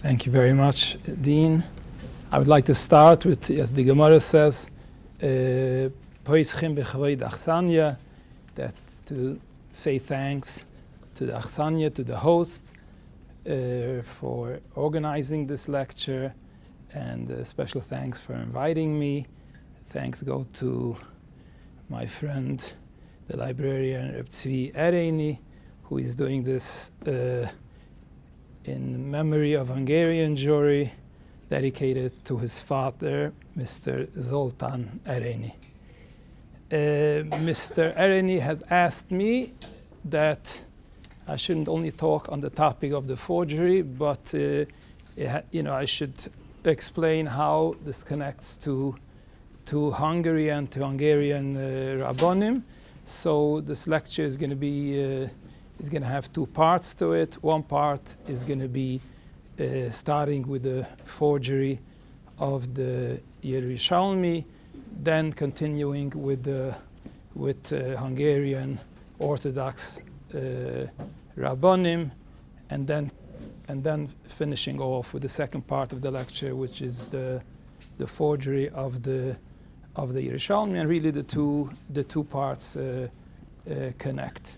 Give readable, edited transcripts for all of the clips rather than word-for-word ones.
Thank you very much, Dean. I would like to start with, as the Gemara says, that to say thanks to the Achsanya, to the host, for organizing this lecture, and special thanks for inviting me. Thanks go to my friend, the librarian Reb Tzvi Ereini, who is doing this in memory of Hungarian Jewry, dedicated to his father, Mr. Zoltán Ereini. Mr. Ereini has asked me that I shouldn't only talk on the topic of the forgery, but I should explain how this connects to Hungary and to Hungarian rabbonim. So this lecture is going to be have two parts to it. One part is going to be starting with the forgery of the Yerushalmi, then continuing with Hungarian Orthodox rabbonim, and then finishing off with the second part of the lecture, which is the forgery of the Yerushalmi, and really the two parts connect.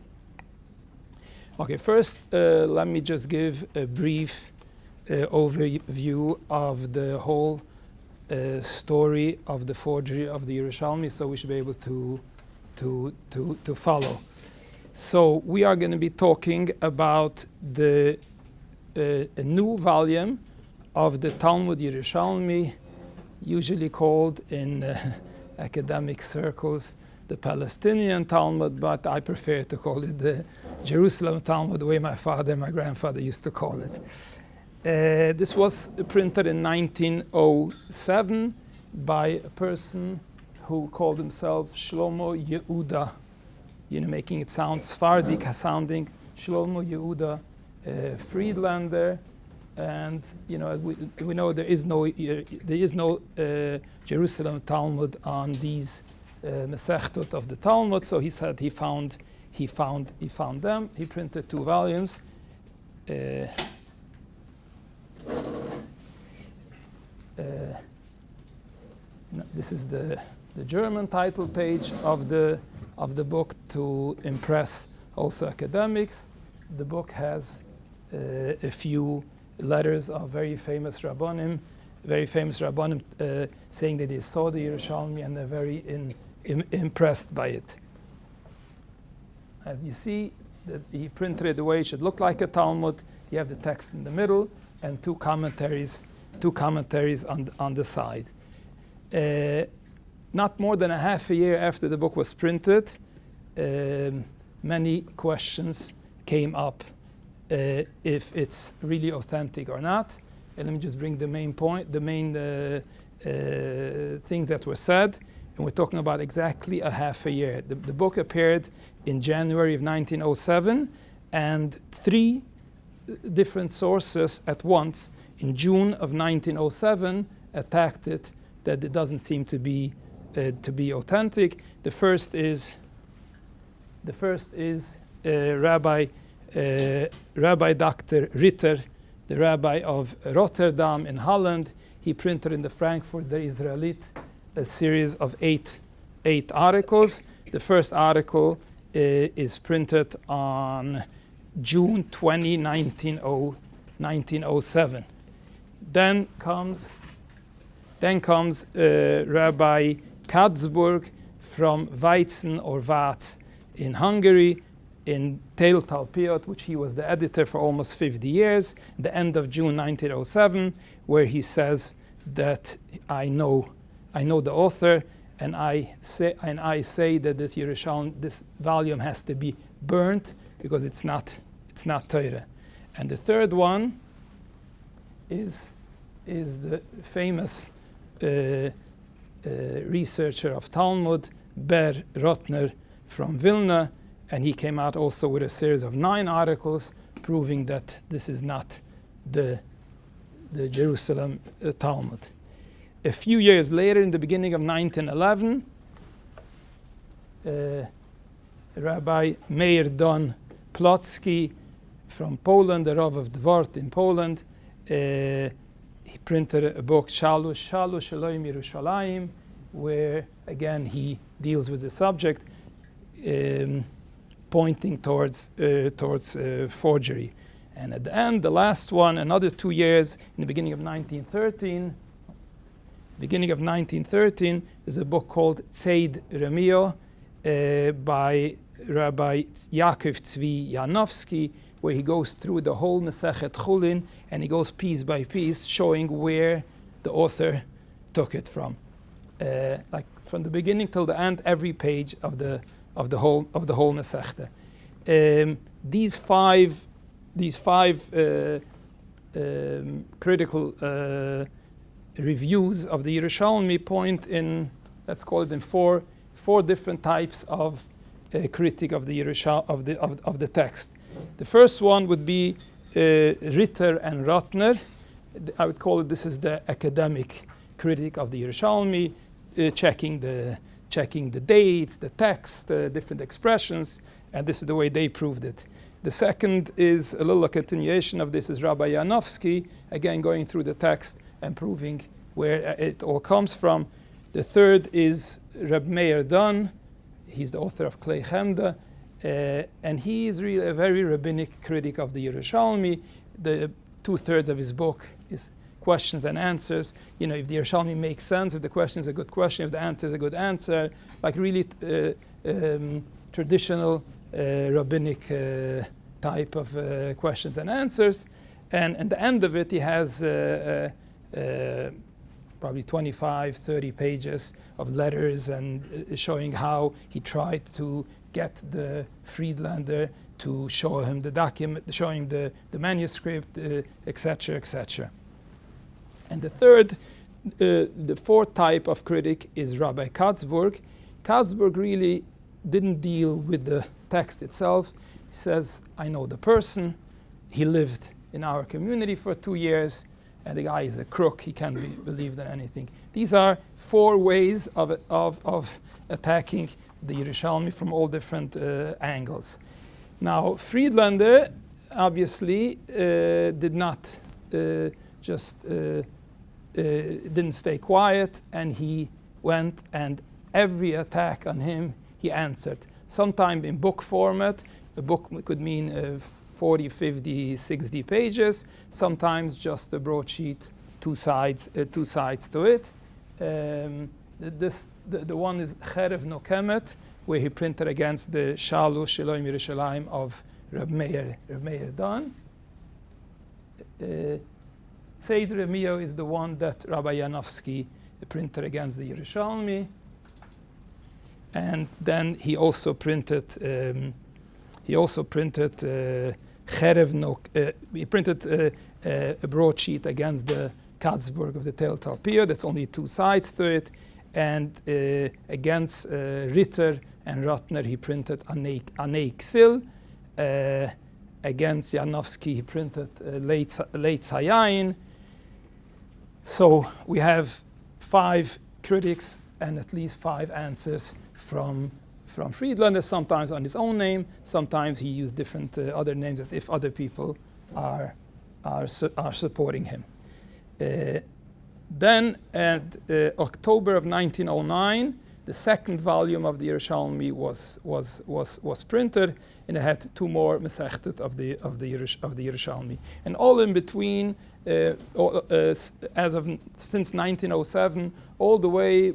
Okay, first let me just give a brief overview of the whole story of the forgery of the Yerushalmi, so we should be able to follow. So we are going to be talking about a new volume of the Talmud Yerushalmi, usually called in academic circles the Palestinian Talmud, but I prefer to call it the Jerusalem Talmud, the way my father and my grandfather used to call it. This was printed in 1907 by a person who called himself Shlomo Yehuda, making it sound Sephardic sounding, Shlomo Yehuda Friedlaender. And we know there is no Jerusalem Talmud on these Masechtot of the Talmud. So he said he found them. He printed two volumes. This is the German title page of the book to impress also academics. The book has a few letters of very famous rabbonim saying that they saw the Yerushalmi and they're very impressed by it. As you see, that he printed it the way it should look like a Talmud. You have the text in the middle and two commentaries on the side. Not more than a half a year after the book was printed, many questions came up if it's really authentic or not. And let me just bring the main things that were said. And we're talking about exactly a half a year. The book appeared in January of 1907, and three different sources at once in June of 1907 attacked it, that it doesn't seem to be authentic. The first is Rabbi Dr. Ritter, the rabbi of Rotterdam in Holland. He printed in the Frankfurt der Israelit a series of eight articles. The first article is printed on June 20, 1907. Then comes Rabbi Katzburg from Weizen or Vác in Hungary, in Tel Talpiot, which he was the editor for almost 50 years, the end of June 1907, where he says that I know the author, and I say that this Yerushalmi, this volume has to be burnt because it's not Torah. And the third one is the famous researcher of Talmud, Ber Rotner from Vilna, and he came out also with a series of 9 articles proving that this is not the Jerusalem Talmud. A few years later, in the beginning of 1911, Rabbi Meir Don Plotsky from Poland, the Rav of Dvort in Poland, He printed a book, Shalosh Yerushalmi, where again he deals with the subject, pointing towards forgery. And at the end, the last one, another 2 years, in the beginning of 1913, is a book called Seder Kodashim by Rabbi Yaakov Tzvi Janowski, where he goes through the whole Masechet Chulin, and he goes piece by piece, showing where the author took it from, like from the beginning till the end, every page of the whole Masechta. These five critical reviews of the Yerushalmi point in, let's call it in four different types of critique of the of the text. The first one would be Ritter and Rotner. I would call it, this is the academic critique of the Yerushalmi, checking the dates, the text, different expressions, and this is the way they proved it. The second is a little continuation of this, is Rabbi Janowski, again going through the text and proving where it all comes from. The third is Reb Meir Dunn. He's the author of Klei Chemda, and he is really a very rabbinic critic of the Yerushalmi. The 2/3 of his book is questions and answers. You know, if the Yerushalmi makes sense, if the question is a good question, if the answer is a good answer, like really traditional rabbinic type of questions and answers. And at the end of it, he has probably 25, 30 pages of letters and showing how he tried to get the Friedlaender to show him the document, showing the manuscript, etc., etc. And the fourth type of critic is Rabbi Katzburg. Katzburg really didn't deal with the text itself. He says, I know the person, he lived in our community for 2 years, and the guy is a crook, he can't be believed in anything. These are 4 ways of attacking the Yerushalmi from all different angles. Now, Friedlaender obviously did not didn't stay quiet, and he went, and every attack on him he answered. Sometimes in book format. A book could mean 40, 50, 60 pages. Sometimes just a broadsheet, 2 sides to it. The one is Cherev Nokemet, where he printed against the Shalosh Yerushalmi of Reb Meir Dunn. Seder Milieu is the one that Rabbi Janowski printed against the Yerushalmi. And then he also printed a broadsheet against the Katzburg of the Tel Talpia. That's only 2 sides to it. And against Ritter and Rotner, he printed Anei Ksil. Against Janowski, he printed Leit Hayayin. So we have 5 critics and at least 5 answers from Friedlander, sometimes on his own name, sometimes he used different other names as if other people are supporting him. Then at October of 1909, the second volume of the Yerushalmi was printed, and it had 2 more Masechtot of the Yerushalmi, and all in between, since 1907, all the way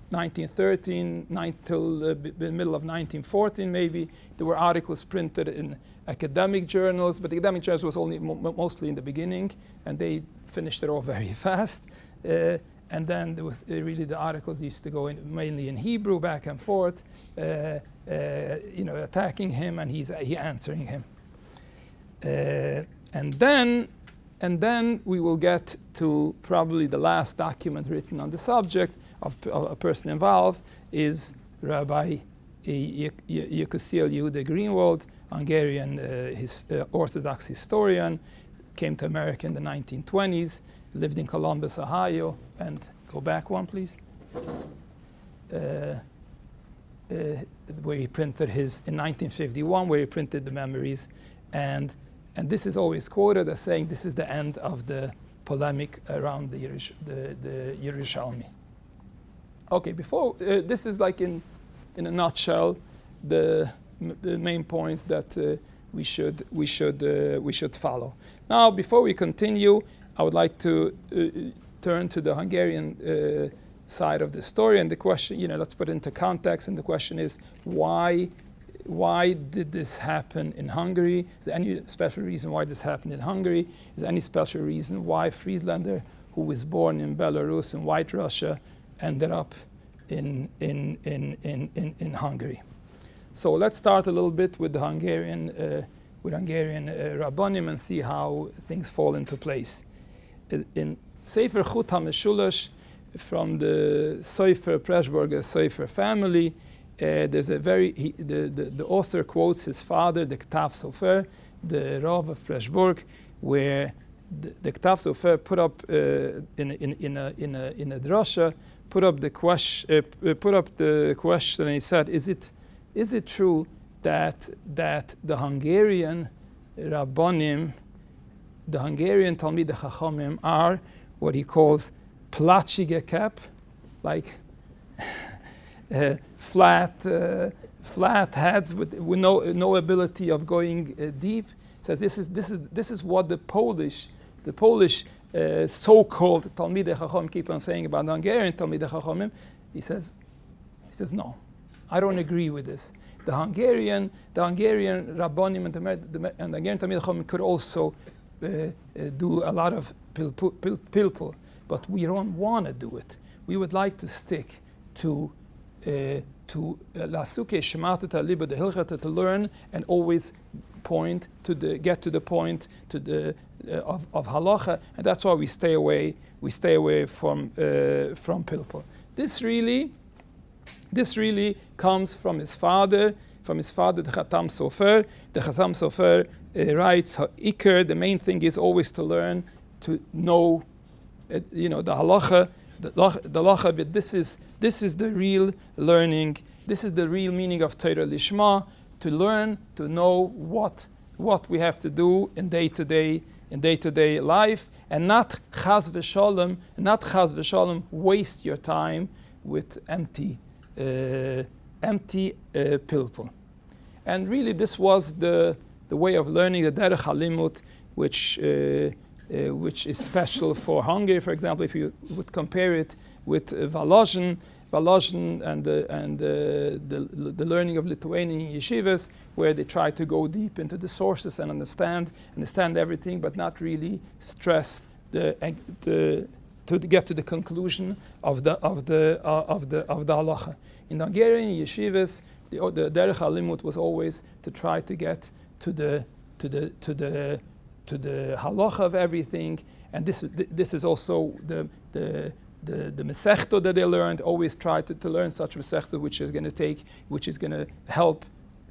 1913 till the middle of 1914 maybe, there were articles printed in academic journals, but the academic journals was only mostly in the beginning, and they finished it all very fast. And then there was really the articles used to go in mainly in Hebrew, back and forth, attacking him, and he answering him. And then we will get to probably the last document written on the subject of a person involved is Rabbi Yekusiel Yehuda Greenwald, Hungarian Orthodox historian, came to America in the 1920s, lived in Columbus, Ohio, and go back one, please. Where he printed in 1951, where he printed the memories, and And this is always quoted as saying this is the end of the polemic around the Yerushalmi. Okay, before this is like in a nutshell the main points that we should follow. Now, before we continue, I would like to turn to the Hungarian side of the story, and the question, let's put it into context. And the question is, why did this happen in Hungary? Is there any special reason why this happened in Hungary? Is there any special reason why Friedlaender, who was born in Belarus in White Russia, ended up in Hungary? So let's start a little bit with the Hungarian Rabbonim and see how things fall into place. In Sefer Chut HaMeshulash, from the Sofer Pressburger Sofer family, there's a the author quotes his father, the Ktav Sofer, the Rav of Pressburg, where the Ktav Sofer put up in a drasha, put up the question, and he said, is it true that the Hungarian Rabbonim, the Hungarian Talmidei Chachamim, are what he calls platschige cap, like flat heads with no ability of going deep? Says this is what the Polish so-called Talmidei Chacham keep on saying about the Hungarian Talmidei Chachamim. He says no, I don't agree with this. The Hungarian Rabbonim and the Hungarian Talmidei Chachamim could also do a lot of pilpul, but we don't want to do it. We would like to stick to lasuke shematata liba the hilchata, to learn and always get to the point of halacha, and that's why we stay away from pilpul. This really comes from his father, the Chatam Sofer. The Chatam Sofer writes, the main thing is always to learn, to know, the halacha, the halacha. But this is the real learning. This is the real meaning of Torah Lishma, to learn, to know what we have to do in day-to-day life, and not chas v'shalom, waste your time with empty pilpul. And really, this was the way of learning, the derech halimut, which is special for Hungary. For example, if you would compare it with Volozhin and the learning of Lithuanian yeshivas, where they try to go deep into the sources and understand everything, but not really stress to get to the conclusion of the halacha. In the Hungarian yeshivas, the derech halimut was always to try to get to the halacha of everything, and this is also the mesechta that they learned. Always try to learn such mesechta which is going to help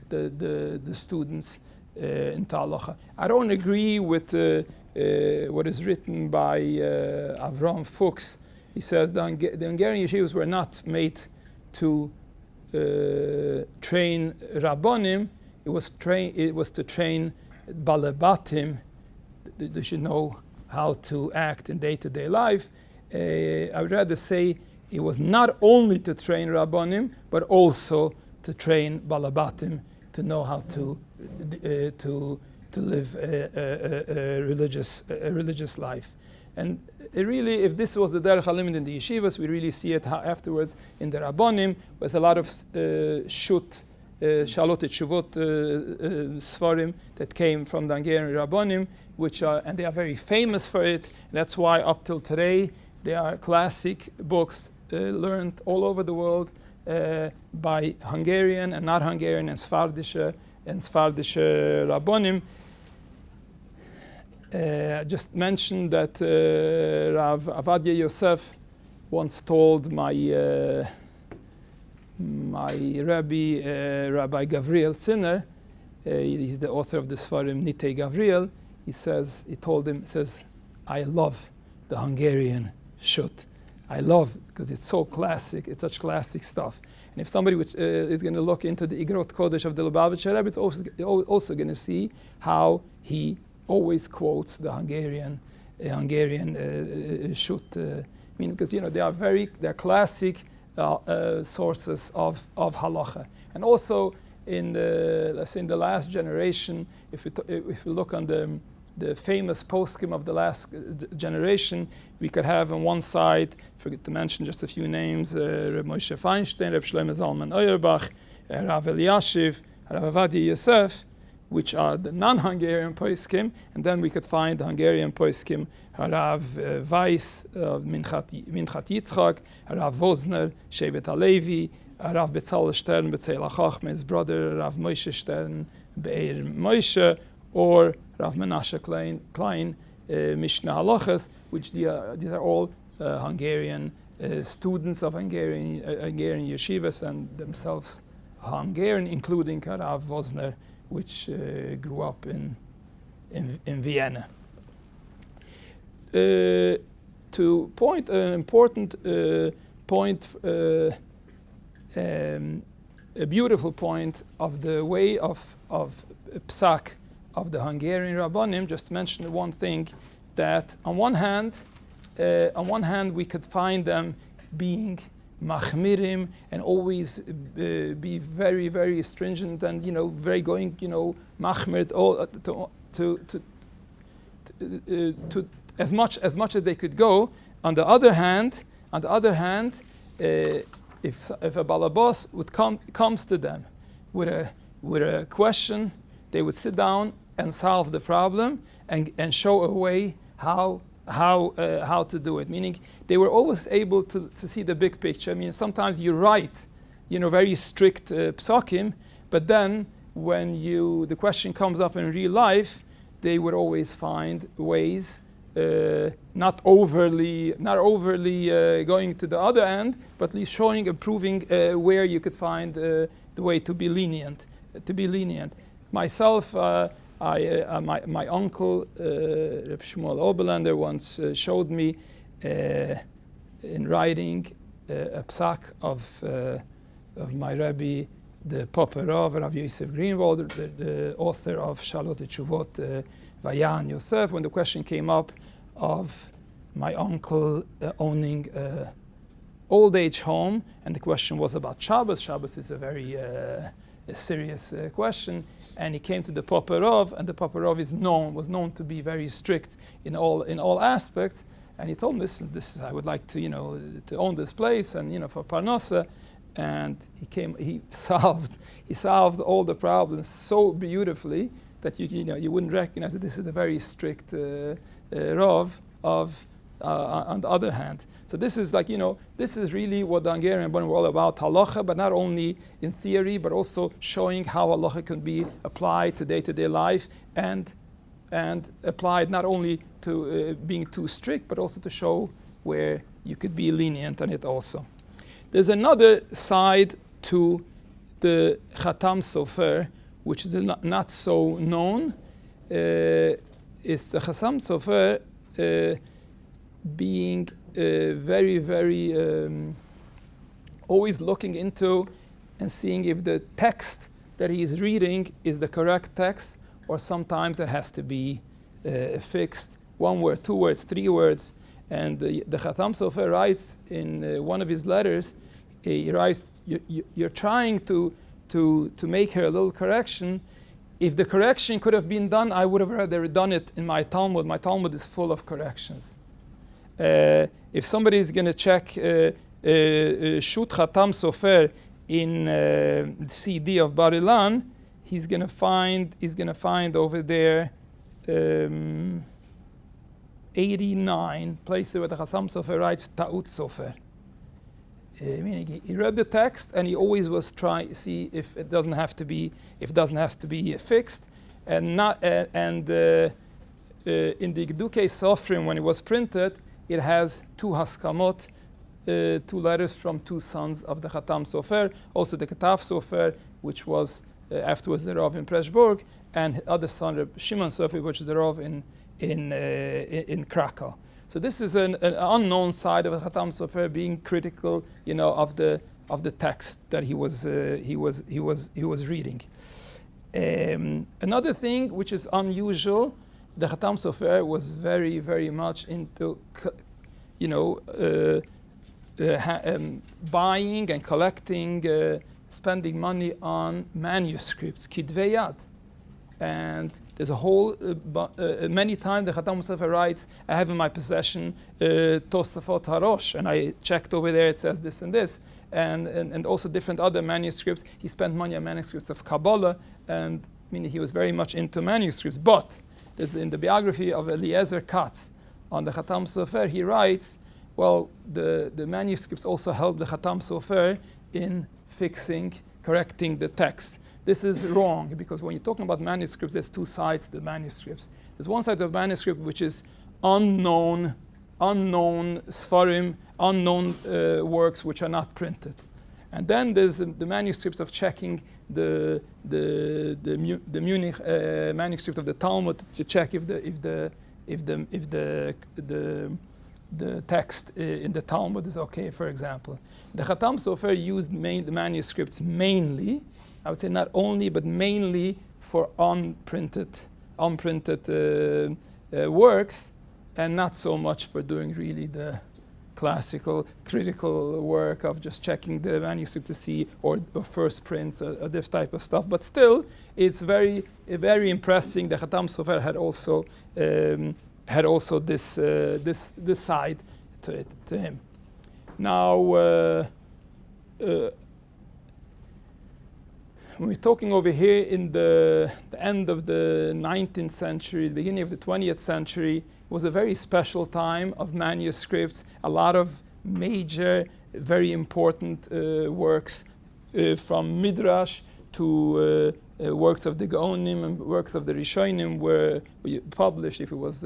the students in halacha. I don't agree with what is written by Avram Fuchs. He says the Hungarian yeshivas were not made to train rabbonim. It was to train balabatim. They should know how to act in day-to-day life. I would rather say it was not only to train rabbonim, but also to train balabatim, to know how to live a religious life. And really, if this was the derech halimut in the yeshivas, we really see it how afterwards in the rabbonim was a lot of shalot teshuvot sfarim that came from the Hungarian rabbonim, and they are very famous for it. That's why up till today they are classic books learned all over the world by Hungarian and not Hungarian and Sfardische rabbonim. I just mentioned that Rav Avadia Yosef once told my Rabbi Gavriel Zinner, he's the author of the Sfarim Nitei Gavriel. He told him, I love the Hungarian shut. I love, because it's so classic, it's such classic stuff. And if somebody is going to look into the Igrot Kodesh of the Lubavitcher Rebbe, it's also going to see how he always quotes the Hungarian Shut, because they're classic sources of halacha, and also in the last generation, if we look on the famous poskim of the last generation, we could have on one side, forget to mention just a few names, Reb Moshe Feinstein, Reb Shlomo Zalman Auerbach, Rav Eliashiv, Rav Avadia Yosef, which are the non-Hungarian poskim, and then we could find the Hungarian poskim, Rav Weiss, Minchat Yitzchak, Rav Wozner, Shevet HaLevi, Rav Betzalel Stern, Betzalel HaChachma, his brother, Rav Moshe Stern, Be'er Moshe, or Rav Menashe Klein, Mishnah Halachas, which these are all Hungarian students of Hungarian yeshivas and themselves Hungarian, including Rav Wozner, which grew up in Vienna. To point an important point, a beautiful point of the way of psak of the Hungarian Rabbanim, just to mention one thing, that on one hand we could find them being machmirim and always be very, very stringent and very going machmir all to as much as they could go. On the other hand, if a balabos comes to them with a question, they would sit down and solve the problem and show a way how to do it. Meaning they were always able to see the big picture. I mean, sometimes you write, very strict psakim, but then when the question comes up in real life, they would always find ways, not overly going to the other end, but at least showing and proving where you could find the way to be lenient. Myself, my uncle, Reb Shlomo Oberlander, once showed me in writing a psak of my Rebbe, the Papa Rav Yosef Greenwald, the author of Shalot Teshuvot Vayan Yosef, when the question came up of my uncle owning an old age home, and the question was about Shabbos. Shabbos is a very serious question. And he came to the Papa Rav, and the Papa Rav was known to be very strict in all aspects. And he told me, this I would like to to own this place and for Parnasa. And he solved all the problems so beautifully that you wouldn't recognize that this is a very strict Rav of on the other hand. So this is this is really what the Hungarian Rabbanim were all about, halacha, but not only in theory, but also showing how halacha can be applied to day-to-day life and applied not only to being too strict, but also to show where you could be lenient on it also. There's another side to the Khatam Sofer, which is not so known. Is the Khatam Sofer being very, very always looking into and seeing if the text that he is reading is the correct text, or sometimes it has to be fixed, 1 word, 2 words, 3 words. And the Khatam Sofer writes in one of his letters, he writes, you're trying to make here a little correction. If the correction could have been done, I would have rather done it in my Talmud. My Talmud is full of corrections. If somebody is going to check Shut Khatam Sofer in CD of Bar Ilan, he's going to find over there 89 places where the Khatam Sofer writes Ta'ut Sofer. Meaning he read the text and he always was trying to see if it doesn't have to be fixed, and not in the Gdukei Sofrim when it was printed, it has 2 haskamot, 2 letters from 2 sons of the Khatam Sofer, also the Ketaf Sofer, which was afterwards the Rav in Pressburg, and other son Shimon Sofer, which is the Rav in Krakow. So this is an unknown side of Khatam Sofer, being critical, of the text that he was reading. Another thing which is unusual the Khatam Sofer was very, very much into, buying and collecting, spending money on manuscripts, Kidvei Yad. And there's a whole, many times the Khatam Sofer writes, I have in my possession Tosafot Harosh, and I checked over there, it says this and this. And also different other manuscripts. He spent money on manuscripts of Kabbalah, and meaning he was very much into manuscripts. But there's in the biography of Eliezer Katz on the Khatam Sofer, he writes, well, the manuscripts also helped the Khatam Sofer in fixing, correcting the text. This is wrong, because when you're talking about manuscripts, there's two sides to the manuscripts. There's one side of the manuscript which is unknown Sfarim, unknown works which are not printed. And then there's the manuscripts of checking the Munich manuscript of the Talmud to check if the text in the Talmud is okay, for example. The Khatam Sofer used the manuscripts mainly, I would say not only, but mainly for unprinted works, and not so much for doing really the classical, critical work of just checking the manuscript to see, or first prints, or this type of stuff. But still, it's very, very impressive. The Khatam Sofer had also this side to him. Now, when we're talking over here in the end of the 19th century, the beginning of the 20th century, was a very special time of manuscripts. A lot of major, very important works from Midrash to works of the Gaonim and works of the Rishonim were published, if it was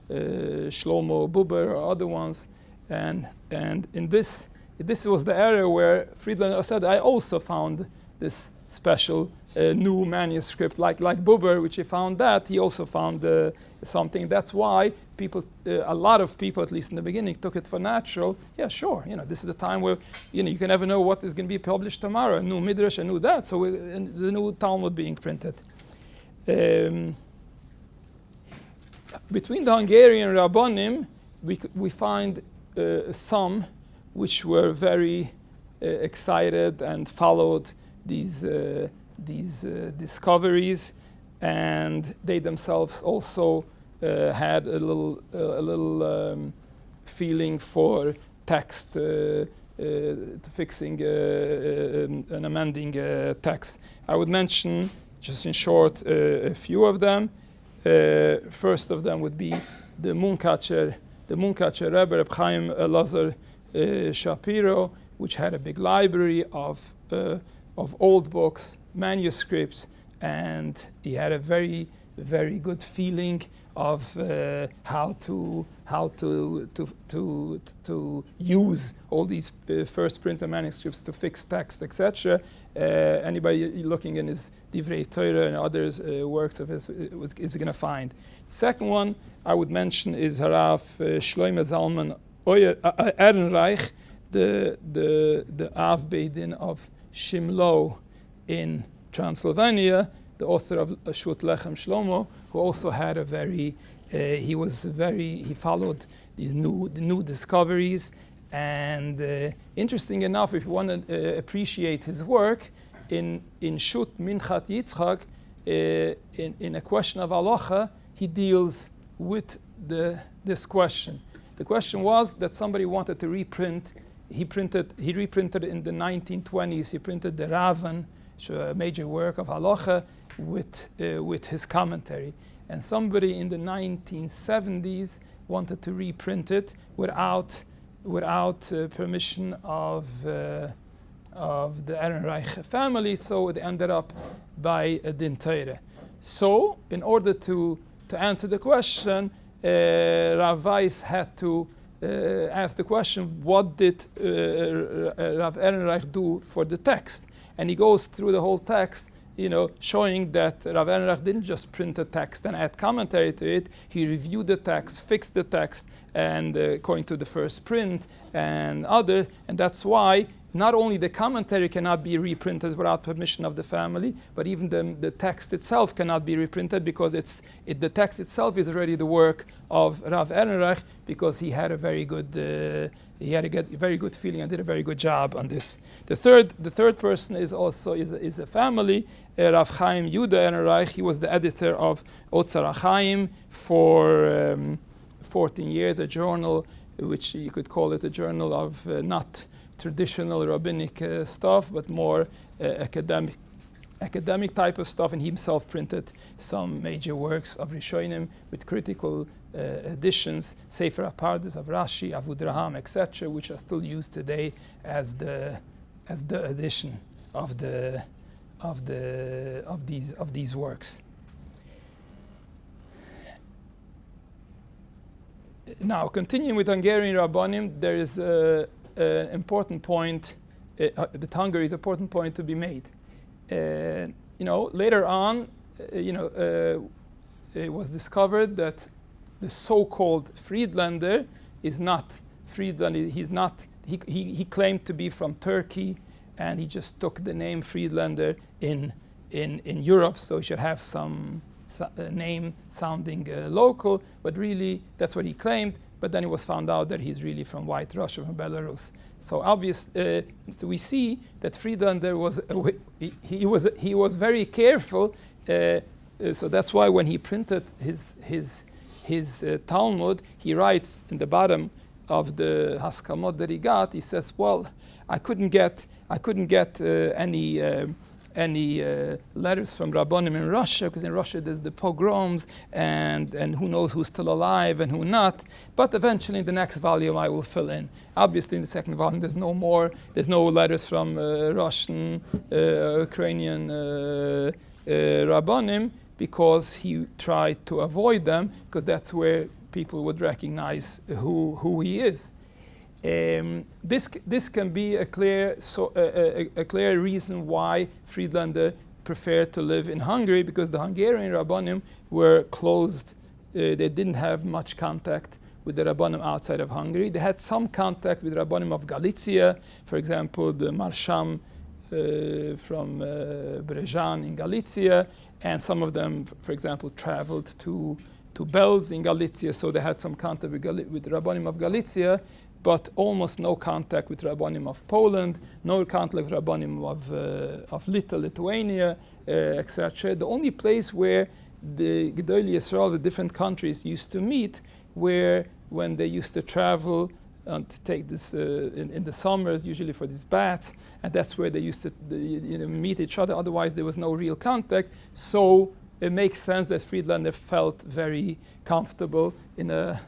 Shlomo Buber or other ones. And in this was the era where Friedlander said, I also found this special new manuscript like Buber, which he found that. He also found something. That's why a lot of people, at least in the beginning, took it for natural. Yeah, sure. This is the time where you can never know what is going to be published tomorrow. A new Midrash, a new that. So the new Talmud being printed. Between the Hungarian Rabbonim, we find some which were very excited and followed these discoveries, and they themselves also had a little feeling for text, fixing and amending text. I would mention, just in short, a few of them. First of them would be the Munkacher Rebbe, Reb Chaim Elazar Shapiro, which had a big library of old books, manuscripts, and he had a very, very good feeling of how to use all these first prints and manuscripts to fix text, etc. Anybody looking in his Divrei Torah and others works of his is going to find. Second one I would mention is Harav Shlomo Zalman Ehrenreich, the Av Beidin of Shimlo in Transylvania, the author of Shut Lechem Shlomo, who also had he followed these new discoveries. And interesting enough, if you want to appreciate his work, in Shut Minchat Yitzchak, in a question of halacha, he deals with this question. The question was that somebody wanted to reprint. He reprinted in the 1920s. He printed the Raven, a major work of halacha, with his commentary. And somebody in the 1970s wanted to reprint it without permission of the Ehrenreich family. So it ended up by a din Torah. So in order to answer the question, Rav Weiss had to ask the question, what did Rav Ehrenreich do for the text? And he goes through the whole text, showing that Rav Ehrenreich didn't just print a text and add commentary to it. He reviewed the text, fixed the text, and according to the first print and others. And that's why not only the commentary cannot be reprinted without permission of the family, but even the text itself cannot be reprinted because the text itself is already the work of Rav Ehrenreich, because he had a very good very good feeling and did a very good job on this. The third person is also is a family. Rav Chaim Yehuda Ehrenreich. He was the editor of Otzar HaChaim for 14 years, a journal which you could call it a journal of not traditional rabbinic stuff, but more academic type of stuff, and he himself printed some major works of Rishonim with critical editions, Sefer HaPardes of Rashi, Avud Raham, etc., which are still used today as the edition of these works. Now, continuing with Hungarian Rabbanim, there is an important point. With Hungary is an important point to be made. Later on, it was discovered that the so-called Friedlaender is not Friedlander. He's not. He claimed to be from Turkey, and he just took the name Friedlaender in Europe, so he should have some name sounding local, but really that's what he claimed. But then it was found out that he's really from White Russia, from Belarus. So obviously, so we see that Friedlander he was very careful. So that's why when he printed his Talmud, he writes in the bottom of the Haskamot that he got. He says, "Well, I couldn't get any letters from Rabbanim in Russia, because in Russia there's the pogroms and who knows who's still alive and who not. But eventually in the next volume I will fill in." Obviously in the second volume there's no letters from Russian, Ukrainian Rabbanim, because he tried to avoid them, because that's where people would recognize who he is. This can be a clear reason why Friedlander preferred to live in Hungary, because the Hungarian Rabbanim were closed. They didn't have much contact with the Rabbanim outside of Hungary. They had some contact with Rabbanim of Galicia, for example, the Marsham from Brezhan in Galicia, and some of them, for example, traveled to Belz in Galicia, so they had some contact with the Rabbanim of Galicia, but almost no contact with Rabbanim of Poland, no contact with Rabbanim of Lithuania, etc. The only place where the Gedolei Yisrael, the different countries, used to meet were when they used to travel and to take this in the summers, usually for these baths, and that's where they used to meet each other. Otherwise, there was no real contact. So it makes sense that Friedlander felt very comfortable in a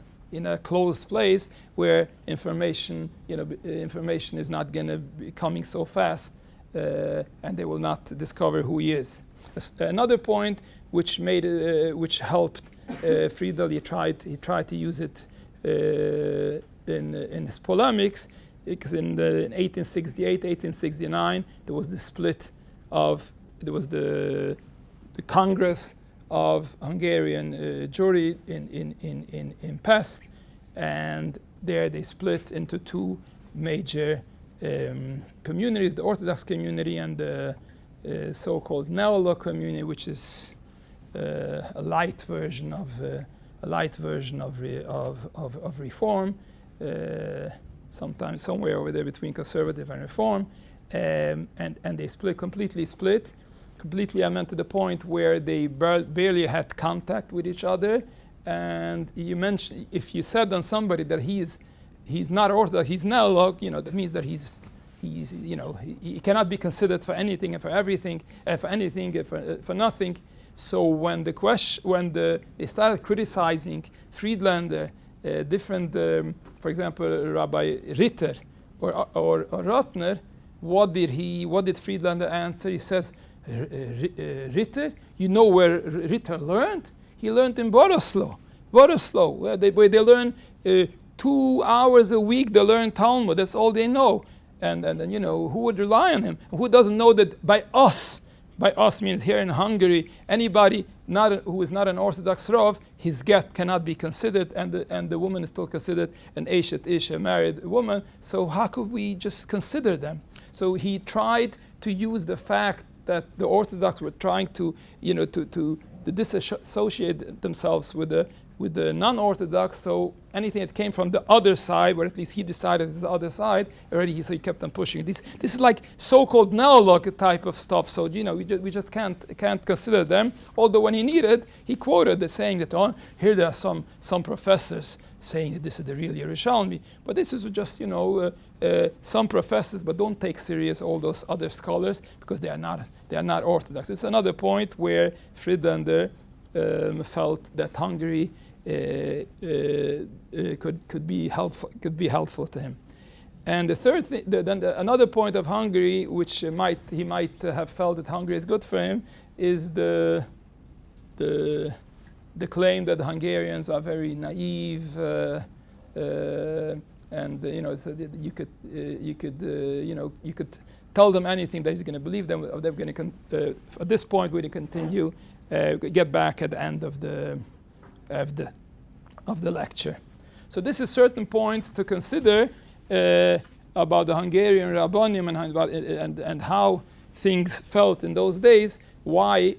closed place where information is not going to be coming so fast, and they will not discover who he is. Another point which helped Friedel, he tried to use it in his polemics, because in 1868, 1869, there was the split there was the Congress of Hungarian Jewry in Pest, and there they split into two major communities: the Orthodox community and the so-called Neo community, which is a light version of Reform, sometimes somewhere over there between conservative and Reform, and they completely split. Completely, I meant to the point where they barely had contact with each other. And you mentioned, if you said on somebody that he's not Orthodox, he's Neolog, that means that he cannot be considered for anything and for everything, for nothing. So when they started criticizing Friedlander, different, for example, Rabbi Ritter or Rotner, what did Friedlander answer? He says, Ritter, you know where Ritter learned? He learned in Borislow, where they learn 2 hours a week. They learn Talmud. That's all they know. And who would rely on him? Who doesn't know that by us means here in Hungary, anybody who is not an Orthodox Rav, his get cannot be considered, and the woman is still considered an Eshet Ish, a married woman. So how could we just consider them? So he tried to use the fact that the Orthodox were trying to, to disassociate themselves with the non-Orthodox. So anything that came from the other side, or at least he decided it's the other side, so he kept on pushing. This is like so-called Neolog type of stuff. So we just can't consider them. Although when he needed, he quoted the saying that here there are some professors saying that this is the real Yerushalmi. But this is just some professors, but don't take serious all those other scholars because they are not Orthodox. It's another point where Friedlaender felt that Hungary could be helpful to him. And the third thing, another point of Hungary, which he might have felt that Hungary is good for him, is the claim that the Hungarians are very naive, and so that you could tell them anything that he's going to believe them. They're going to at this point we're going to continue. Get back at the end of the lecture. So this is certain points to consider about the Hungarian Rabbanim and how things felt in those days. Why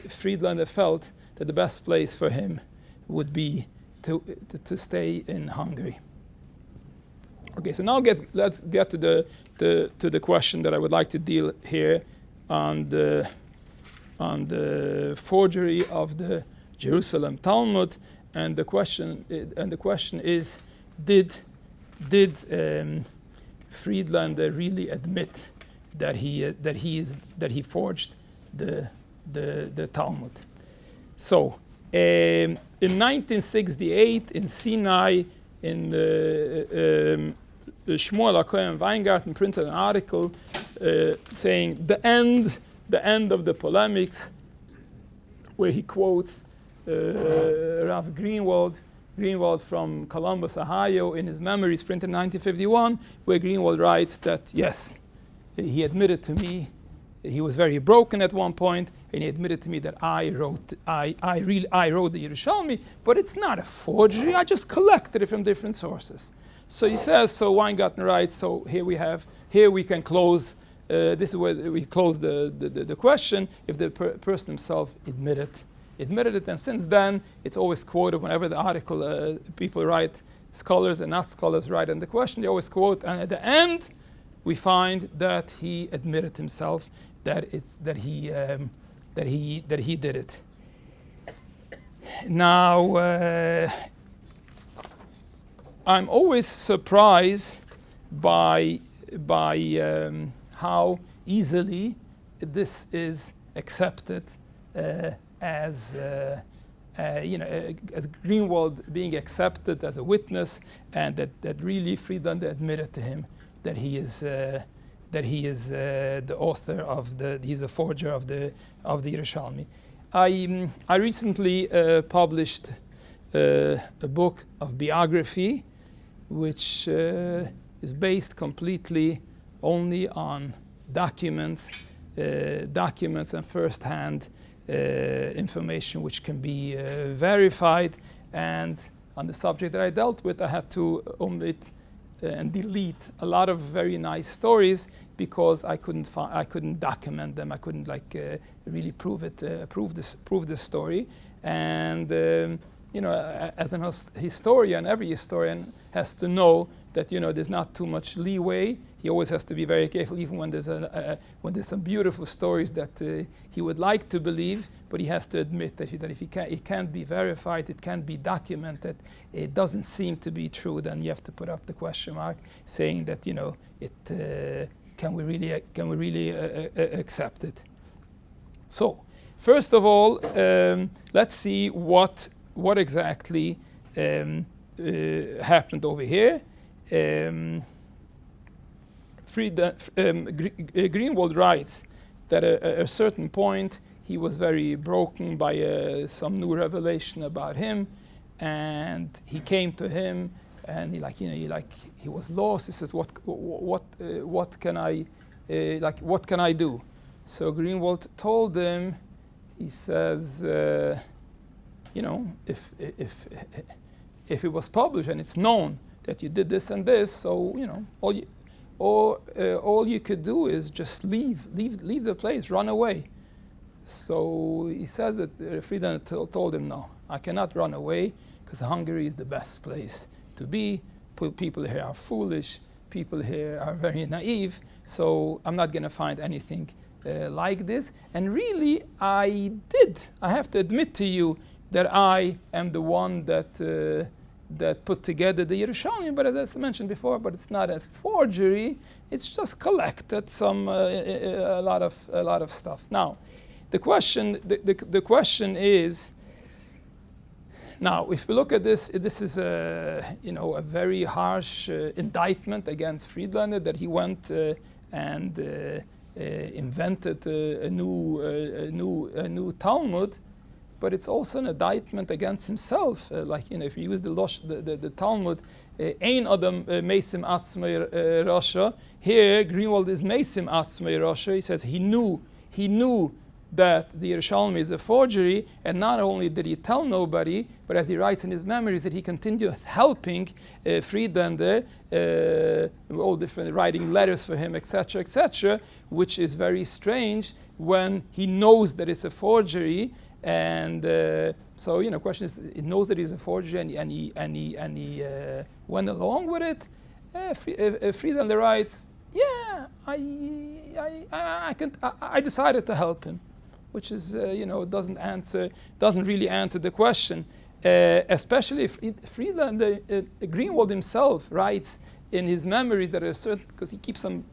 Friedlander felt that the best place for him would be to stay in Hungary. Okay, so now let's get to the question that I would like to deal here on the forgery of the Jerusalem Talmud, and the question is, did Friedlander really admit that he forged the Talmud? So in 1968 in Sinai, in the Shmuel HaKohen Weingarten printed an article saying the end of the polemics, where he quotes Rav Greenwald from Columbus, Ohio, in his memories printed in 1951, where Greenwald writes that, yes, he admitted to me, he was very broken at one point, and he admitted to me that I wrote the Yerushalmi, but it's not a forgery, I just collected it from different sources. So he says, so Weingarten writes, so here we can close. This is where we close the question, if the person himself admitted it. And since then, it's always quoted whenever the article, people write, scholars and not scholars write in the question, they always quote, and at the end, we find that he admitted himself that he did it. Now, I'm always surprised by how easily this is accepted as Greenwald being accepted as a witness, and that really Friedlander admitted to him that he is the author he's a forger of the Yerushalmi. I recently published a book of biography, which is based completely only on documents and first-hand information which can be verified. And on the subject that I dealt with, I had to omit and delete a lot of very nice stories because I couldn't document them. I couldn't really prove the story. And as a historian, every historian has to know that there's not too much leeway. He always has to be very careful, even when there's some beautiful stories that he would like to believe, but he has to admit that if it can't be verified, it can't be documented, it doesn't seem to be true, then you have to put up the question mark, saying that can we really accept it? So first of all, let's see what exactly happened over here. Greenwald writes that at a certain point he was very broken by some new revelation about him, and he came to him, and he was lost. He says, what can I do? So Greenwald told him, he says, if it was published and it's known that you did this and this, so or all you could do is just leave the place, run away. So he says that Friedlander told him, no, I cannot run away because Hungary is the best place to be. People here are foolish, people here are very naive, so I'm not going to find anything like this. And really, I have to admit to you that I am the one that put together the Yerushalmi, but as I mentioned before, but it's not a forgery, it's just collected some a lot of stuff. Now, the question is, now if we look at this, this is a very harsh indictment against Friedlander, that he went and invented a new Talmud. But it's also an indictment against himself. If you use the Talmud, Ein Adam Meisim Atzmei Rasha. Here, Greenwald is Meisim Atzmei Rasha. He says he knew that the Yerushalmi is a forgery, and not only did he tell nobody, but as he writes in his memories, that he continued helping Friedlander, all different, writing letters for him, etc., which is very strange when he knows that it's a forgery. And so, question is, he knows that he's a forger, and he went along with it. Friedlander writes, yeah, I decided to help him, which is, doesn't really answer the question. Especially if Friedlander, Greenwald himself writes in his memories that are certain, because he keeps on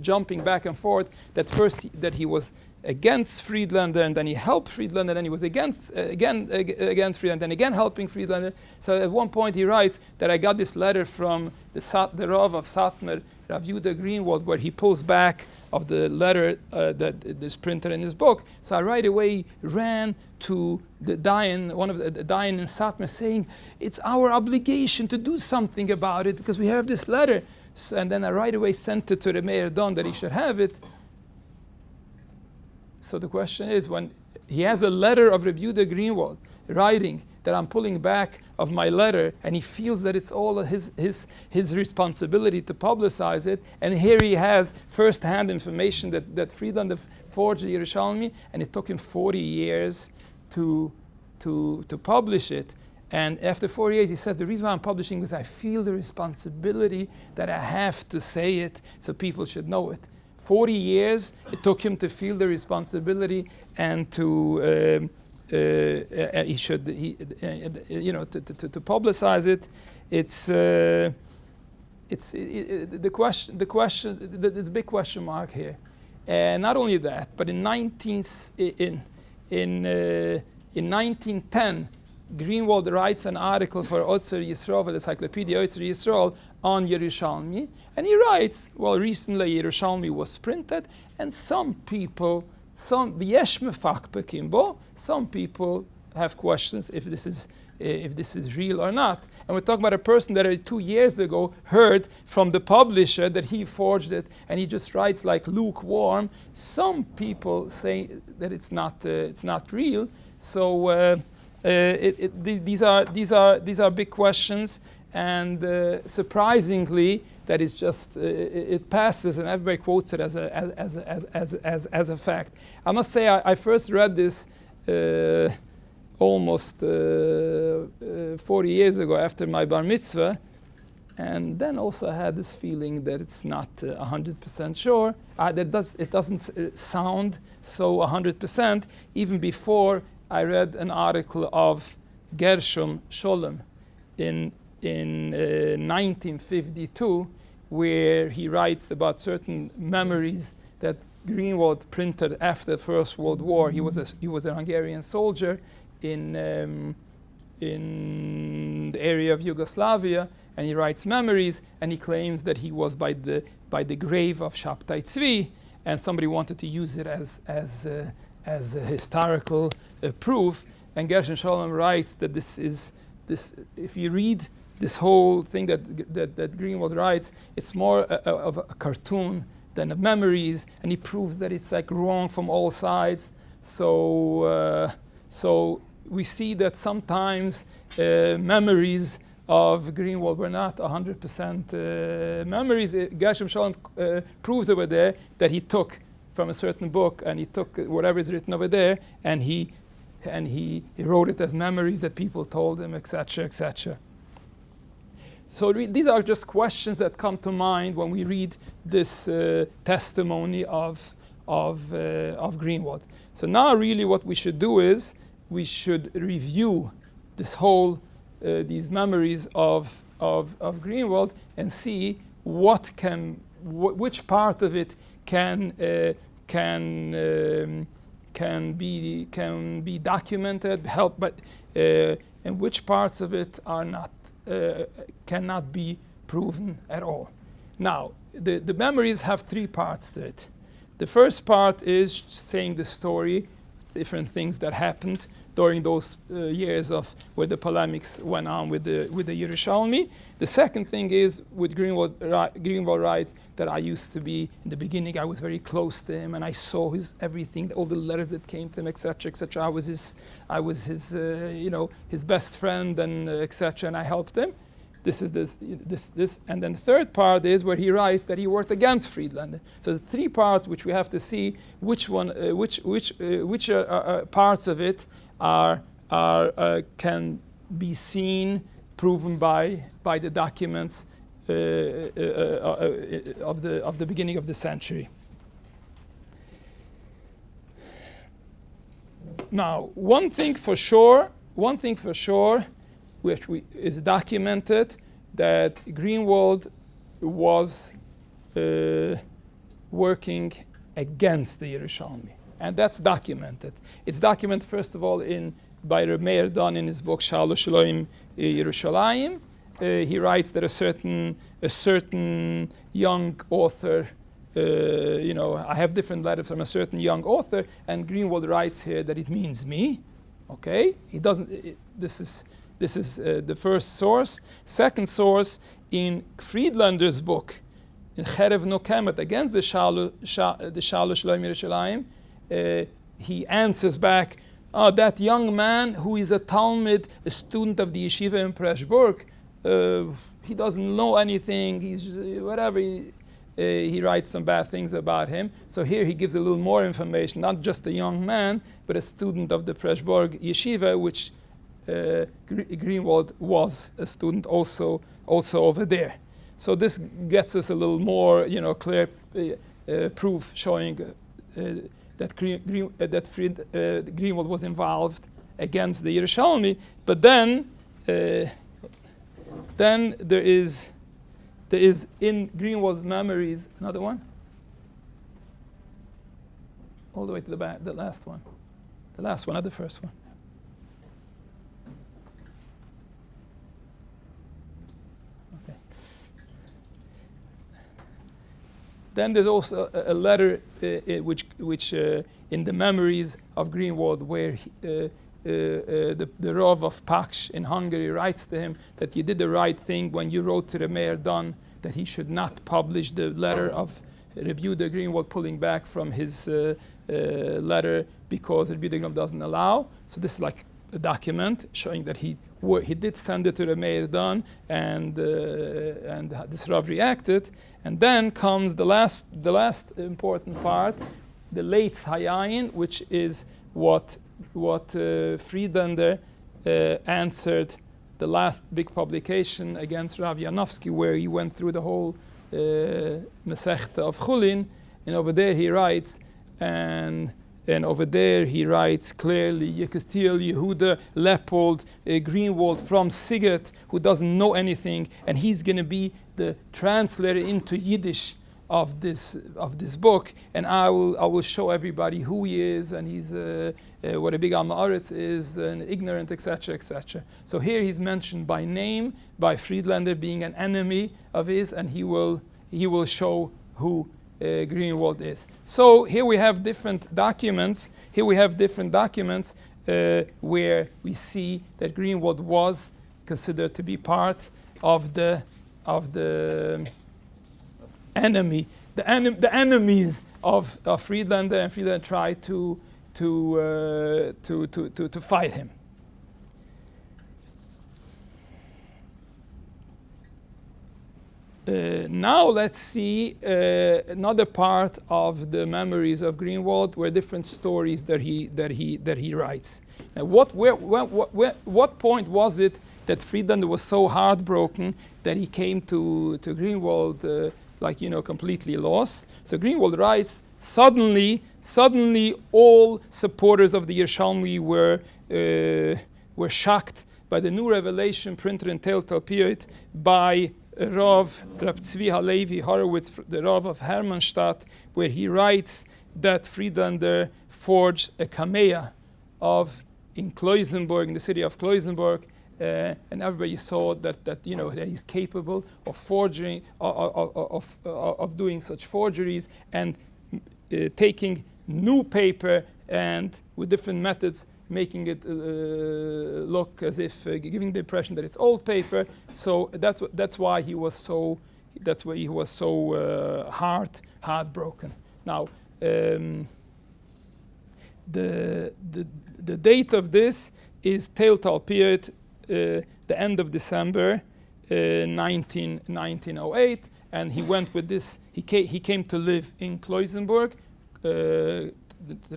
jumping back and forth, that first that he was against Friedlander, and then he helped Friedlander, and then he was against Friedlander, and then again helping Friedlander. So at one point he writes that I got this letter from the Rav of Satmar, Rav Yehuda Greenwald, where he pulls back of the letter that is printed in his book. So I right away ran to the Dayan, one of the Dayan in Satmar, saying, it's our obligation to do something about it because we have this letter. So, and then I right away sent it to the Meir Don that he should have it. So the question is, when he has a letter of Rav Yehuda Greenwald writing that I'm pulling back of my letter, and he feels that it's all his responsibility to publicize it, and here he has first-hand information that Friedlander forged the Yerushalmi, and it took him 40 years to publish it. And after 4 years, he says, the reason why I'm publishing is I feel the responsibility that I have to say it so people should know it. 40 years it took him to feel the responsibility and to publicize it. There's a big question mark here. Not only that, but in 1910, Greenwald writes an article for Otzer Yisrael, the Encyclopedia Otzer Yisrael, on Yerushalmi, and he writes, well, recently Yerushalmi was printed, and some people have questions if this is real or not. And we're talking about a person that 2 years ago heard from the publisher that he forged it, and he just writes like lukewarm. Some people say that it's not real. So these are big questions, and surprisingly, that is just it passes, and everybody quotes it as a fact. I must say, I first read this almost 40 years ago after my bar mitzvah, and then also had this feeling that it's not 100% sure. It doesn't sound so 100%. Even before I read an article of Gershom Sholem in 1952, where he writes about certain memories that Greenwald printed after the First World War. He was a Hungarian soldier in the area of Yugoslavia, and he writes memories, and he claims that he was by the grave of Shabtai Tzvi, and somebody wanted to use it as a historical proof. And Gershom Sholem writes that this. If you read this whole thing that Greenwald writes, it's more of a cartoon than of memories, and he proves that it's like wrong from all sides. So we see that sometimes memories of Greenwald were not 100% memories. Gershom Scholem proves over there that he took from a certain book, and he took whatever is written over there, and he wrote it as memories that people told him, etc., etc. So these are just questions that come to mind when we read this testimony of Greenwald. So now really what we should do is we should review this whole these memories of Greenwald and see which part of it can be documented, and which parts of it are not cannot be proven at all. Now, the memories have three parts to it. The first part is saying the story, different things that happened during those years of where the polemics went on with the Yerushalmi. The second thing is with Greenwald writes that I used to be, in the beginning I was very close to him and I saw his everything, all the letters that came to him, etc., etc. I was his his best friend, and etc., and I helped him. This is this, and then the third part is where he writes that he worked against Friedlander. So there's three parts which we have to see which one, which parts of it can be seen, proven by the documents of the beginning of the century. Now, one thing for sure, which is documented, that Greenwald was working against the Yerushalmi, and that's documented. It's documented first of all by Meir Don in his book Forged Yerushalmi. He writes that a certain young author, I have different letters from a certain young author, and Greenwald writes here that it means me. Okay, he doesn't. This is the first source. Second source, in Friedlander's book, in Cherev Nokemet, against the Shalosh Shlomo Yerushalmi, he answers back, that young man who is a Talmud, a student of the yeshiva in Preshburg, he doesn't know anything, he's just, whatever, he writes some bad things about him. So here he gives a little more information, not just a young man, but a student of the Preshburg yeshiva, which Greenwald was a student also over there. So this gets us a little more, clear proof showing that Greenwald was involved against the Yerushalmi. But then there is in Greenwald's memories another one, all the way to the back, the last one, not the first one. Then there's also a letter which in the memories of Greenwald, where the Rav of Paksh in Hungary writes to him that you did the right thing when you wrote to the Meir Don that he should not publish the letter of Rabbi Yehuda Greenwald pulling back from his letter because Rabbi Yehuda Greenwald doesn't allow. So this is like a document showing that he did send it to the Meir Don, and this Rav reacted. And then comes the last important part, the late Hayayin, which is what Friedlander answered the last big publication against Rav Yanofsky, where he went through the whole Masechta of Chulin, and over there he writes, and over there he writes clearly, Yekutiel Yehuda Leopold Greenwald from Siget, who doesn't know anything, and he's going to be the translator into Yiddish of this book, and I will show everybody who he is, and he's what a big Amaretz is, and ignorant, etc., etc. So here he's mentioned by name by Friedlander being an enemy of his, and he will show who Greenwald is. So here we have different documents. Where we see that Greenwald was considered to be part of the enemy, the enemies of Friedlander, and Friedlander tried to fight him. Now let's see another part of the memories of Greenwald, where different stories that he writes. Now, what point was it that Friedlander was so heartbroken that he came to Greenwald completely lost? So Greenwald writes, suddenly all supporters of the Yerushalmi were shocked by the new revelation printed in Tel Talpiot by Rav Tzvi Halevi Horowitz, the Rav of Hermannstadt, where he writes that Friedlander forged a kamea in Kloisenburg, in the city of Kloisenburg, and everybody saw that he's capable of forging, of doing such forgeries, and taking new paper and with different methods making it look as if giving the impression that it's old paper. So that's why he was so heartbroken. Now the date of this is Tel Talpiot, the end of December 1908, and he went with this. He came to live in Kloisenburg.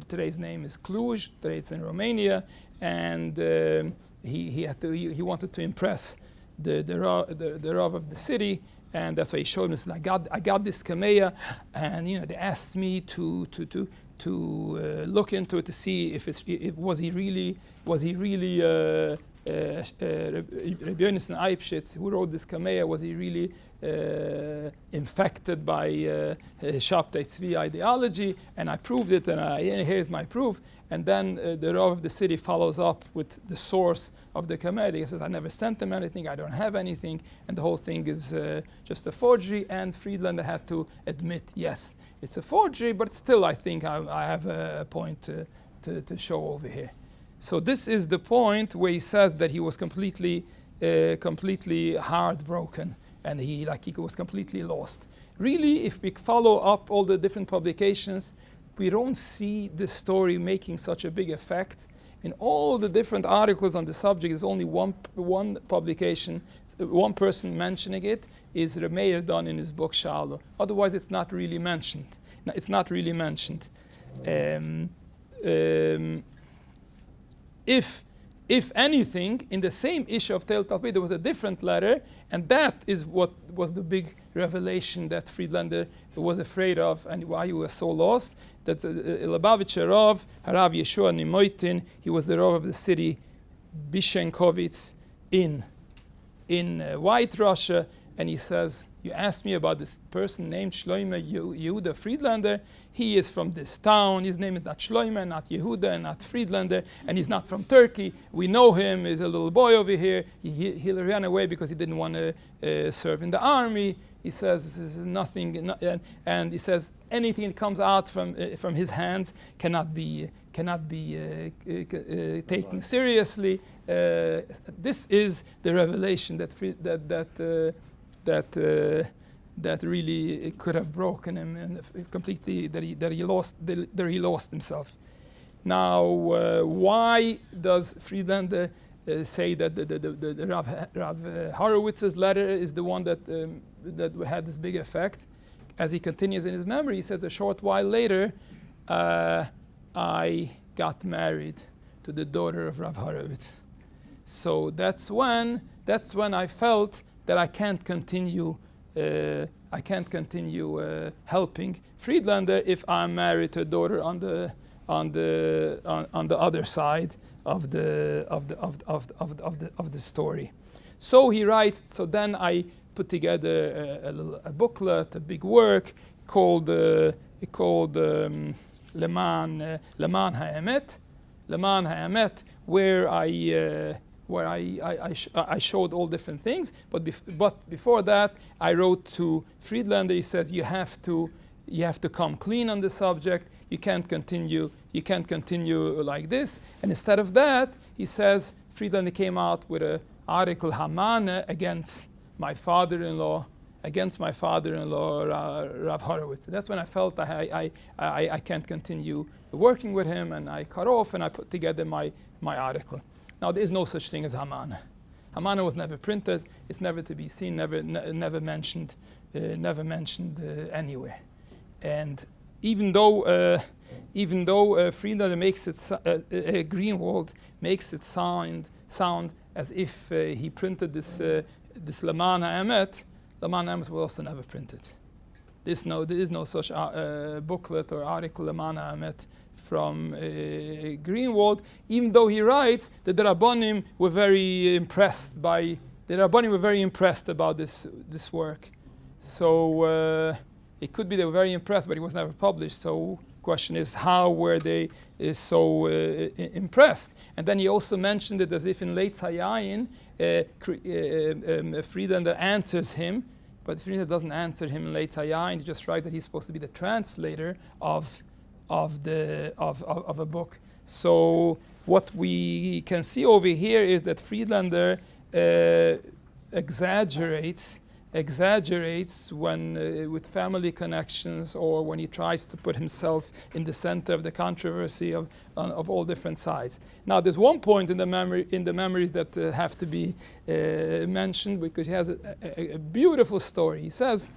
Today's name is Cluj. Today it's in Romania, and he wanted to impress the Rav of the city, and that's why he showed him. I got this kamea, and they asked me to look into it to see if was he really Rabbi Yonasan Eibschitz, who wrote this kamea, was he really infected by Shabtai Tzvi ideology? And I proved it, and here's my proof. And then the Rav of the city follows up with the source of the kamea. He says, I never sent him anything, I don't have anything, and the whole thing is just a forgery. And Friedlander had to admit, yes, it's a forgery, but still I think I have a point to show over here. So this is the point where he says that he was completely heartbroken, and he was completely lost. Really, if we follow up all the different publications, we don't see this story making such a big effect. In all the different articles on the subject, there's only one publication, one person mentioning it, is Remeir done in his book Shalom. Otherwise, it's not really mentioned. If anything, in the same issue of Tel Talpiot, there was a different letter, and that is what was the big revelation that Friedlander was afraid of, and why he was so lost. That Lubavitcher Rav, Harav Yeshua Nimoitin, he was the Rav of the city Bishenkovitz in White Russia, and he says, you asked me about this person named Shlomo Yehuda Friedlander. He is from this town. His name is not Shlomo, not Yehuda, and not Friedlander, and he's not from Turkey. We know him. He's a little boy over here. He ran away because he didn't want to serve in the army. He says this is nothing, and he says anything that comes out from his hands cannot be taken seriously. This is the revelation that really could have broken him and completely, that he lost himself. Now, why does Friedlander say that the Rav Horowitz's letter is the one that had this big effect? As he continues in his memory, he says, a short while later, I got married to the daughter of Rav Horowitz. So that's when I felt that I can't continue helping Friedlander if I'm married to a daughter on the other side of the story. So he writes. So then I put together a booklet, a big work called Leman Ha'emet, where I showed all different things, but before that I wrote to Friedlander. He says you have to come clean on the subject. You can't continue like this. And instead of that, he says Friedlander came out with an article Hamane against my father-in-law, Rav Horowitz. That's when I felt I can't continue working with him, and I cut off and I put together my article. Now, there is no such thing as Haman. Hamana was never printed. It's never to be seen. Never mentioned. Anywhere. And even though Friedlander makes it Greenwald makes it sound as if he printed this Lamana Emet. Lamana Emet was also never printed. There is no such booklet or article Lamana Emet from Greenwald, even though he writes that the Rabbanim were very impressed about this work. So it could be they were very impressed, but it was never published. So question is, how were they so impressed? And then he also mentioned it as if in late Hayayin, Friedlander answers him, but Friedlander doesn't answer him in late Hayayin. He just writes that he's supposed to be the translator of a book. So what we can see over here is that Friedlander exaggerates when with family connections, or when he tries to put himself in the center of the controversy of all different sides. Now, there's one point in the memories that have to be mentioned, because he has a beautiful story. He says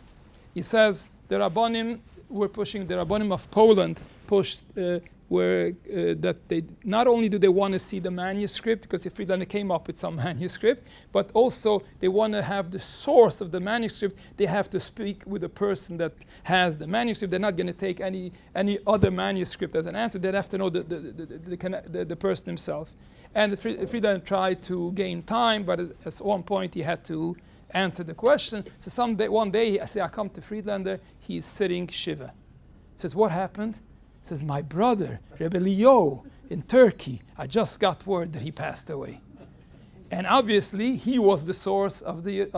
the Rabbanim were pushing, the Rabbanim of Poland pushed that they not only do they want to see the manuscript, because if Friedlander came up with some manuscript, but also they want to have the source of the manuscript. They have to speak with the person that has the manuscript. They're not going to take any other manuscript as an answer. They'd have to know the person himself. And Friedlander tried to gain time, but at one point he had to answer the question. So one day I come to Friedlander. He's sitting Shiva. He says, what happened? Says, my brother, Rebbe Milieu, in Turkey, I just got word that he passed away. And obviously, he was the source of the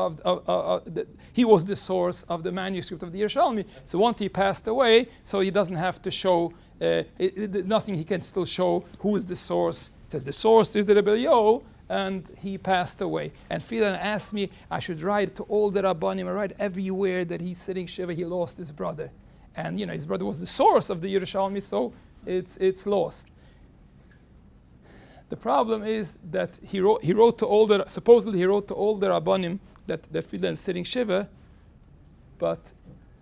manuscript of the Yerushalmi. So once he passed away, so he doesn't have to show nothing. He can still show who is the source. It says the source is Rebbe Milieu, and he passed away. And Friedlander asked me I should write to all the Rabbanim, I write everywhere that he's sitting Shiva. He lost his brother. And his brother was the source of the Yerushalmi, so it's lost. The problem is that supposedly he wrote to all the Rabbanim that Friedlander is sitting Shiva, but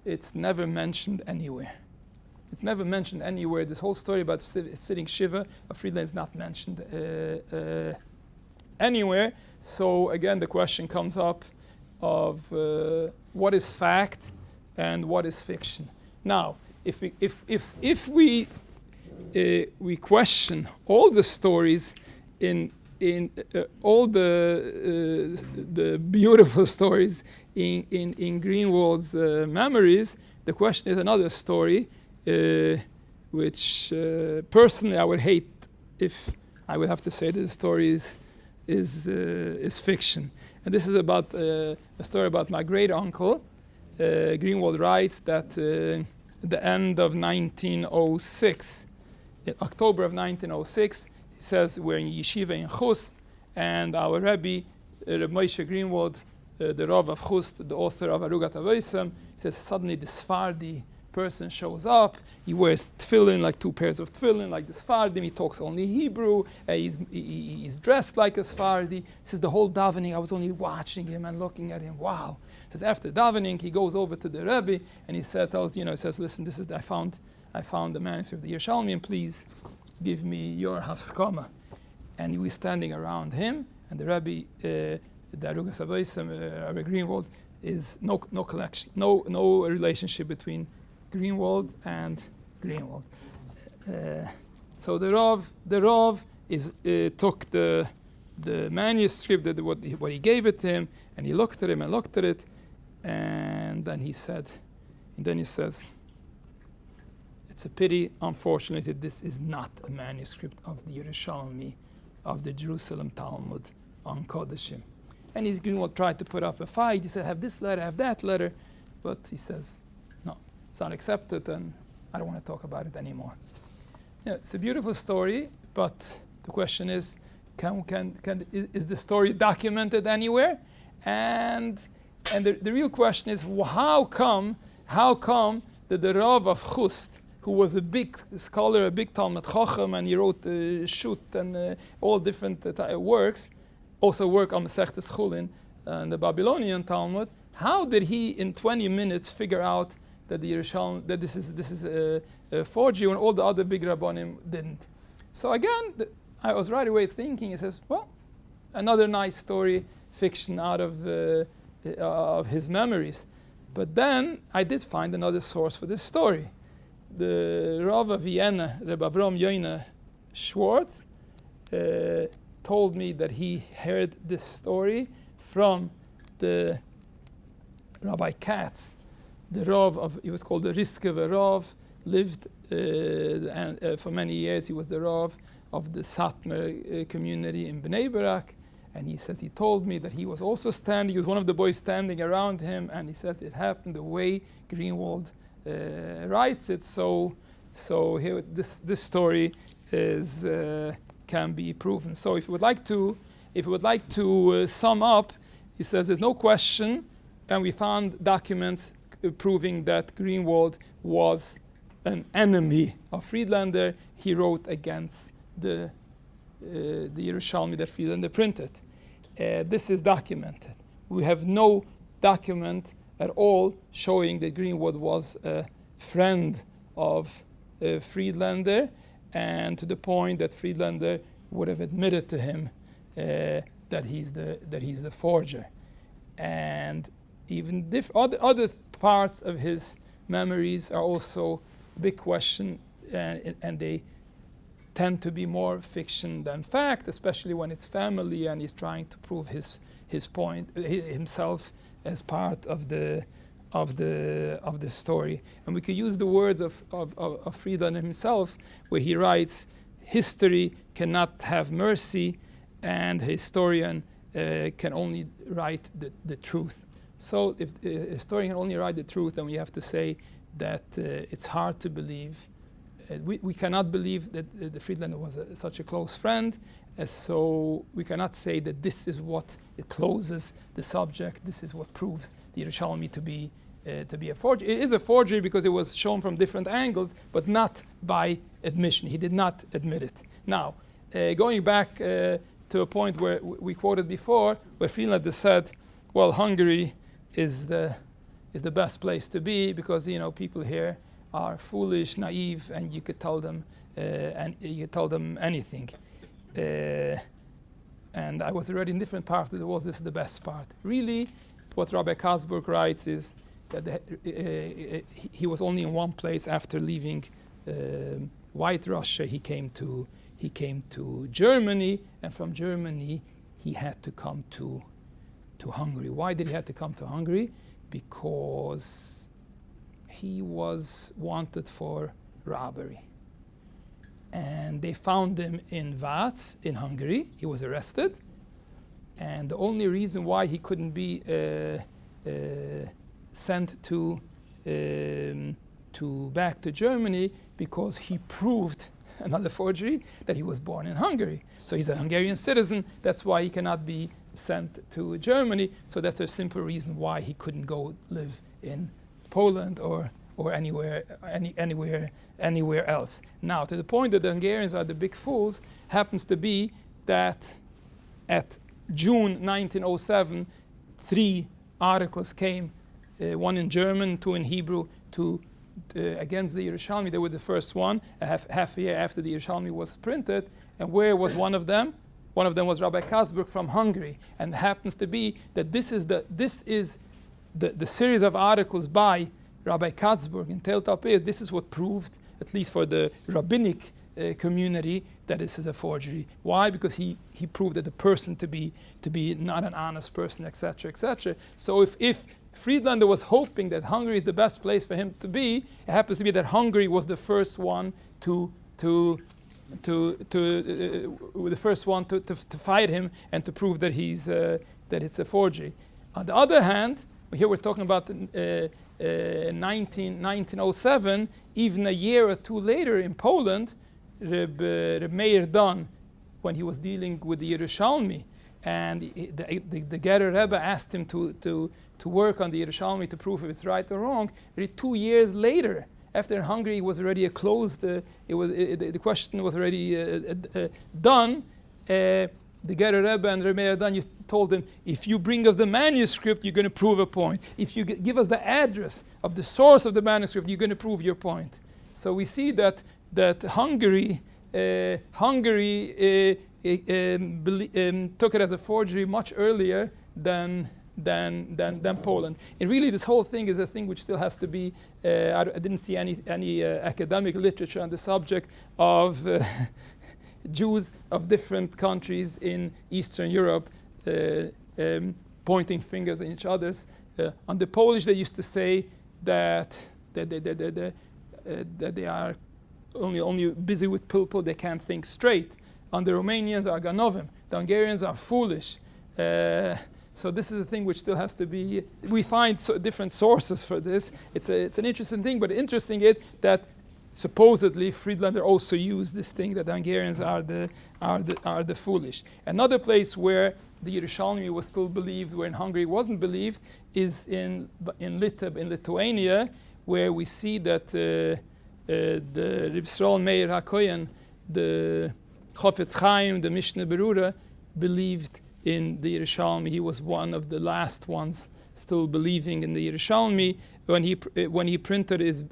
it's never mentioned anywhere. It's never mentioned anywhere. This whole story about sitting Shiva of Friedlander is not mentioned anywhere. So again, the question comes up of what is fact and what is fiction. Now, if we question all the stories in all the beautiful stories in Greenwald's memories, the question is another story, which personally I would hate if I would have to say that the story is fiction. And this is about a story about my great uncle. Greenwald writes that at the end of 1906, in October of 1906, he says we're in yeshiva in Chust, and our Rebbe, Reb Moshe Greenwald, the Rav of Chust, the author of Arugat Avosim, says suddenly this Sephardi person shows up. He wears tefillin, like 2 pairs of tefillin, like the Sephardim. He talks only Hebrew. He's dressed like a Sephardi. He says the whole davening, I was only watching him and looking at him. Wow. He says after davening, he goes over to the Rebbe and he says, listen, this is I found the manuscript of the Yerushalmi, and please give me your haskama. And we're standing around him, and the Rebbe, the Arugas Avosim, Rebbe Greenwald, is no collection, no relationship between Greenwald and Greenwald. So the Rav took the manuscript, what he gave it to him, and he looked at it, and then he says, it's a pity, unfortunately, this is not a manuscript of the Yerushalmi, of the Jerusalem Talmud on Kodashim. And Greenwald tried to put up a fight. He said, have this letter, have that letter, but he says, no, it's not accepted, and I don't want to talk about it anymore. Yeah, it's a beautiful story, but the question is, is the story documented anywhere? And the real question is, how come that the Rav of Chust, who was a big scholar, a big Talmud Chacham, and he wrote Shut and all different works, also work on Masechtes Chulin and the Babylonian Talmud. How did he, in 20 minutes, figure out that the Yerushalmi, that this is a forgery when all the other big Rabbanim didn't? So again, I was right away thinking. He says, well, another nice story, fiction out of his memories. But then I did find another source for this story. The Rav of Vienna, Reb Avram Yoina Schwartz, told me that he heard this story from the Rabbi Katz, the Rav of, he was called the Riskeve Rav, lived and for many years he was the Rav of the Satmar community in Bnei Barak. And he says he told me that he was also standing, he was one of the boys standing around him, and he says it happened the way Greenwald writes it. So here, this story is can be proven. So if you would like to sum up, he says there's no question, and we found documents proving that Greenwald was an enemy of Friedlander. He wrote against the Yerushalmi that Friedlander printed. This is documented. We have no document at all showing that Greenwald was a friend of Friedlander, and to the point that Friedlander would have admitted to him that he's the forger. And even other parts of his memories are also a big question, and they tend to be more fiction than fact, especially when it's family and he's trying to prove his point himself as part of the story. And we could use the words of Friedlander himself, where he writes, "History cannot have mercy, and a historian can only write the truth." So if a historian can only write the truth, then we have to say that it's hard to believe. We cannot believe that the Friedlander was such a close friend, so we cannot say that this is what it closes the subject. This is what proves the Yerushalmi to be a forgery. It is a forgery because it was shown from different angles, but not by admission. He did not admit it. Now, going back to a point where we quoted before, where Friedlander said, "Well, Hungary is the best place to be because people here are foolish, naive, and you could tell them anything." And I was already in different parts of the world. This is the best part. Really, what Rabbi Kasburg writes is that he was only in one place after leaving White Russia. He came to Germany, and from Germany he had to come to Hungary. Why did he have to come to Hungary? Because he was wanted for robbery. And they found him in Vác in Hungary. He was arrested. And the only reason why he couldn't be sent to back to Germany, because he proved, another forgery, that he was born in Hungary. So he's a Hungarian citizen. That's why he cannot be sent to Germany. So that's a simple reason why he couldn't go live in Poland or anywhere else. Now, to the point that the Hungarians are the big fools, happens to be that at June 1907, 3 articles came, one in German, 2 in Hebrew, against the Yerushalmi. They were the first one, half a year after the Yerushalmi was printed. And where was one of them? One of them was Rabbi Kasburg from Hungary. And it happens to be that this is the series of articles by Rabbi Kasburg in Tel Tapez. This is what proved, at least for the rabbinic community, that this is a forgery. Why? Because he proved that the person to be not an honest person, etc., etc. So if Friedlander was hoping that Hungary is the best place for him to be, it happens to be that Hungary was the first one to fight him and to prove that that it's a forgery. On the other hand, here we're talking about 1907, even a year or 2 later in Poland, Reb Meir Don, when he was dealing with the Yerushalmi, and the Gerer Rebbe asked him to work on the Yerushalmi to prove if it's right or wrong. 2 years later, after Hungary was already closed, the question was already done. the Gerer Rebbe and Rebbe Adan, told them, if you bring us the manuscript, you're going to prove a point. If you give us the address of the source of the manuscript, you're going to prove your point. So we see that Hungary took it as a forgery much earlier than Poland. And really, this whole thing is a thing which still has to be. I didn't see any academic literature on the subject of Jews of different countries in Eastern Europe pointing fingers at each other's. On the Polish, they used to say that they are only busy with pilpul, they can't think straight. On the Romanians are ganovim. The Hungarians are foolish. So this is a thing which still has to be. We find different sources for this. It's an interesting thing, but interesting is that supposedly Friedlander also used this thing that the Hungarians are the foolish. Another place where the Yerushalmi was still believed, where in Hungary wasn't believed, is in Lithuania, where we see that the Reb Yisrael Meir HaKohen, the Chofetz Chaim, the Mishnah Berurah, believed in the Yerushalmi. He was one of the last ones still believing in the Yerushalmi. When he printed his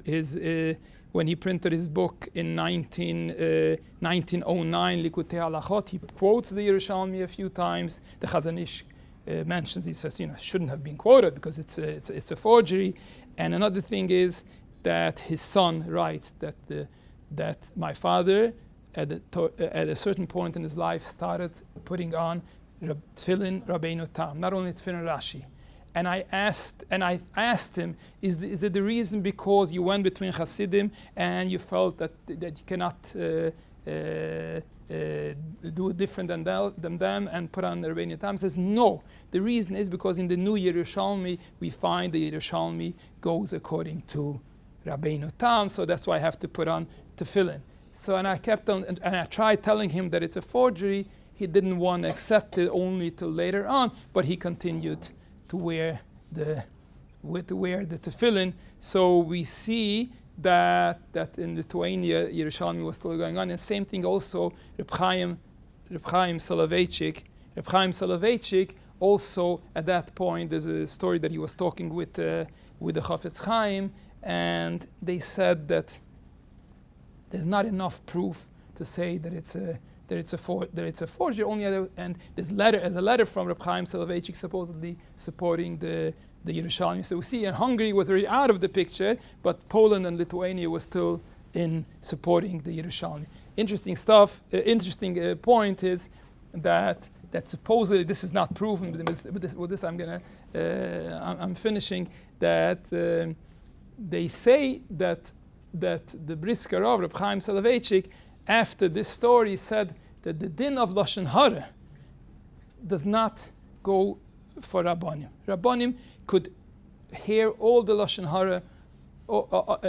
book in 1909, Likutei Halachot, he quotes the Yerushalmi a few times. The Chazon Ish mentions, he says, shouldn't have been quoted because it's a forgery. And another thing is that his son writes that my father at a certain point in his life started putting on Tefillin Rabbeinu Tam, not only Tefillin Rashi. And I asked him, is it the reason because you went between Hasidim and you felt that you cannot do it different than them and put on the Rabbeinu Tam? He says, no. The reason is because in the new Yerushalmi, we find the Yerushalmi goes according to Rabbeinu Tam, so that's why I have to put on Tefillin. So, and I kept on, and I tried telling him that it's a forgery. He didn't want to accept it only till later on, but he continued to wear the tefillin. So we see that in Lithuania, Yerushalmi was still going on. And same thing also, Reb Chaim Soloveitchik. Reb Chaim Soloveitchik also at that point, there's a story that he was talking with the Chofetz Chaim, and they said that there's not enough proof to say that it's a forgery. And there's a letter from Reb Chaim Soloveitchik supposedly supporting the Yerushalmi. So we see Hungary was already out of the picture, but Poland and Lithuania were still in supporting the Yerushalmi. Interesting stuff. Interesting point is that supposedly this is not proven. With this I'm finishing. That they say that the Brisker of Reb Chaim Soloveitchik, after this story, said that the din of Lashon Hara does not go for Rabbanim. Rabbanim could hear all the Lashon Hara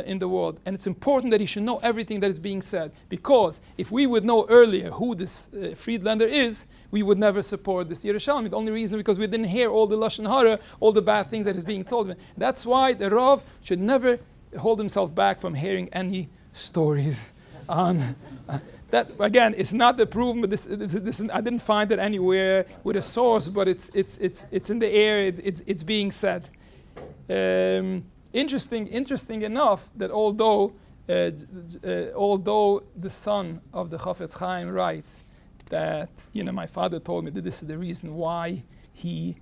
in the world. And it's important that he should know everything that is being said. Because if we would know earlier who this Friedlander is, we would never support this Yerushalmi. The only reason because we didn't hear all the Lashon Hara, all the bad things that is being told. That's why the Rav should never hold himself back from hearing any stories on that. Again, it's not the proven, but this I didn't find it anywhere with a source, but it's in the air. It's being said. Interesting enough that although the son of the Chofetz Chaim writes that my father told me that this is the reason why he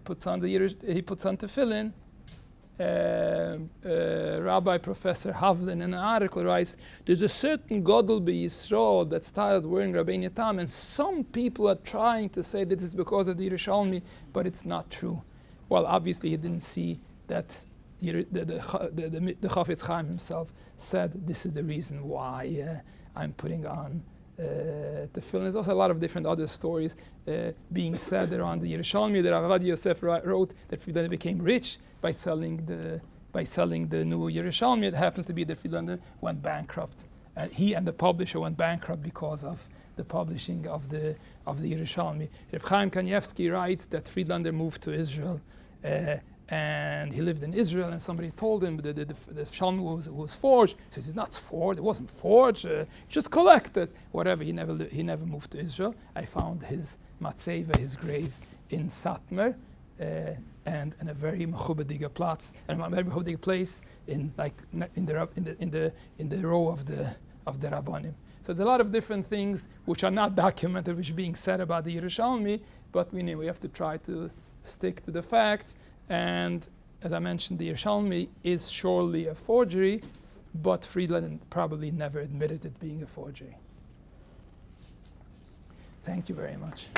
puts on tefillin. Rabbi Professor Havlin in an article writes, there's a certain Gadol b'Yisrael that started wearing Rabbeinu Tam, and some people are trying to say that it's because of the Yerushalmi, but it's not true. Well, obviously he didn't see that the Chofetz Chaim himself said this is the reason why I'm putting on tefillin. There's also a lot of different other stories being said around the Yerushalmi. That Rav Yosef wrote that Friedlander became rich by selling the new Yerushalmi. It happens to be that Friedlander went bankrupt. He and the publisher went bankrupt because of the publishing of the Yerushalmi. Reb Chaim Kanievsky writes that Friedlander moved to Israel and he lived in Israel, and somebody told him that the Shalmi was forged. He says, it's not forged, it wasn't forged, just collected. Whatever, he never moved to Israel. I found his matzeva, his grave, in Satmar, and in a very mechubadige place, in the row of the Rabbanim. So there's a lot of different things which are not documented, which are being said about the Yerushalmi, but we have to try to stick to the facts. And as I mentioned, the Yerushalmi is surely a forgery, but Friedlander probably never admitted it being a forgery. Thank you very much.